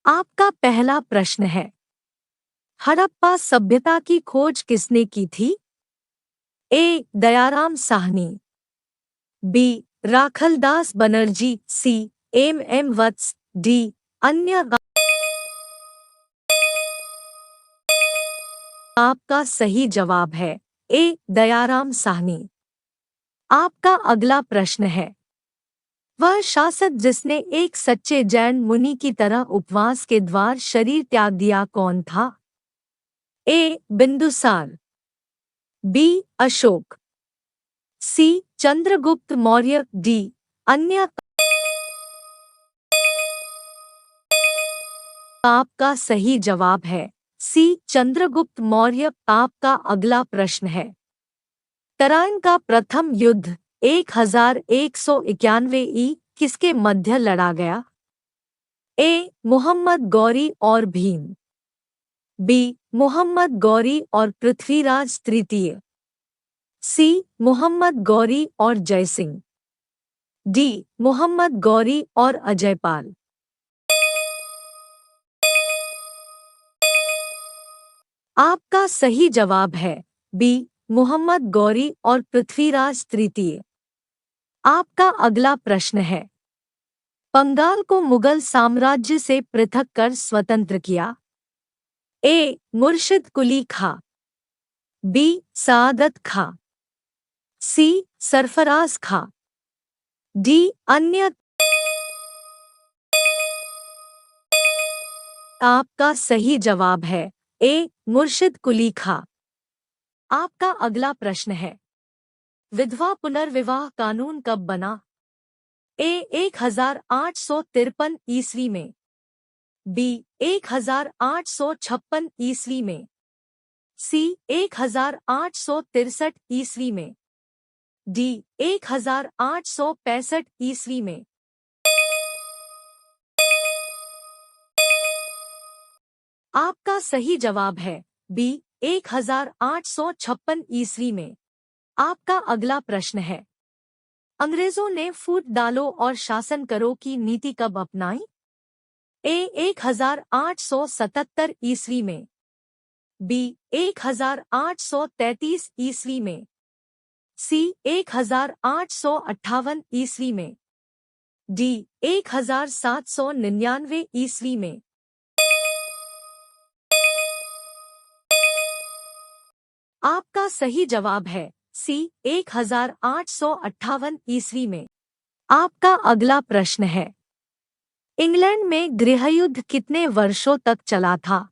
आपका पहला प्रश्न है, हड़प्पा सभ्यता की खोज किसने की थी? ए. दयाराम साहनी, बी. राखलदास बनर्जी, सी. एम वत्स, डी. अन्य। आपका सही जवाब है ए. दयाराम साहनी। आपका अगला प्रश्न है, वह शासक जिसने एक सच्चे जैन मुनि की तरह उपवास के द्वार शरीर त्याग दिया कौन था? ए. बिंदुसार, बी. अशोक, सी. चंद्रगुप्त मौर्य, डी. अन्य। आपका सही जवाब है सी. चंद्रगुप्त मौर्य। आपका अगला प्रश्न है, तराइन का प्रथम युद्ध 1191 किसके मध्य लड़ा गया? ए. मुहम्मद गौरी और भीम, बी. मुहम्मद गौरी और पृथ्वीराज तृतीय, सी. मुहम्मद गौरी और जयसिंह, डी. मुहम्मद गौरी और अजयपाल। आपका सही जवाब है बी. मुहम्मद गौरी और पृथ्वीराज तृतीय। आपका अगला प्रश्न है, बंगाल को मुगल साम्राज्य से पृथक कर स्वतंत्र किया? ए. मुर्शिद कुली खां, बी. सआदत खां, सी. सरफराज खां, डी. अन्य। आपका सही जवाब है ए. मुर्शिद कुली खां। आपका अगला प्रश्न है, विधवा पुनर्विवाह कानून कब बना? ए. 1853 ईस्वी में, बी. 1856 ईस्वी में, सी. 1863 ईस्वी में, डी. 1865 ईस्वी में। आपका सही जवाब है बी. 1856 ईस्वी में। आपका अगला प्रश्न है, अंग्रेजों ने फूट डालो और शासन करो की नीति कब अपनाई? ए. 1877 ईस्वी में, बी. 1833 ईस्वी में, सी. 1858 ईस्वी में, डी. 1799 ईस्वी में। आपका सही जवाब है सी. 1858 ईस्वी में। आपका अगला प्रश्न है, इंग्लैंड में गृहयुद्ध कितने वर्षों तक चला था?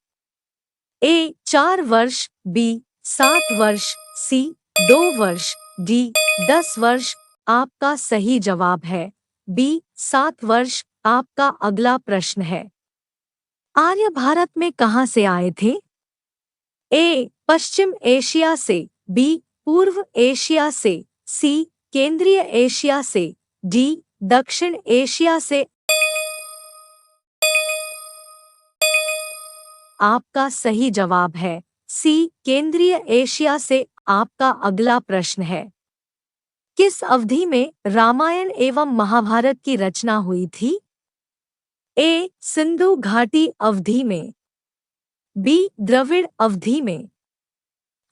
ए. 4 वर्ष, बी. 7 वर्ष, सी. 2 वर्ष, डी. 10 वर्ष। आपका सही जवाब है बी. 7 वर्ष। आपका अगला प्रश्न है, आर्य भारत में कहाँ से आए थे? ए. पश्चिम एशिया से, बी. पूर्व एशिया से, सी. केंद्रीय एशिया से, डी. दक्षिण एशिया से। आपका सही जवाब है सी. केंद्रीय एशिया से। आपका अगला प्रश्न है, किस अवधि में रामायण एवं महाभारत की रचना हुई थी? ए. सिंधु घाटी अवधि में, बी. द्रविड़ अवधि में,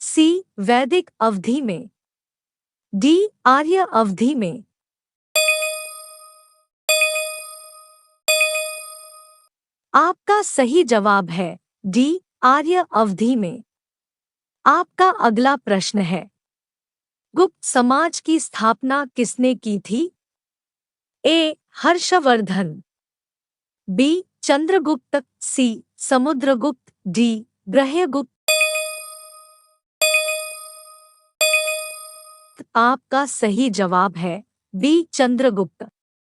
सी. वैदिक अवधि में, डी. आर्य अवधि में। आपका सही जवाब है डी. आर्य अवधि में। आपका अगला प्रश्न है, गुप्त समाज की स्थापना किसने की थी? ए. हर्षवर्धन, बी. चंद्रगुप्त, सी. समुद्रगुप्त, डी. ग्रहगुप्त। आपका सही जवाब है बी. चंद्रगुप्त।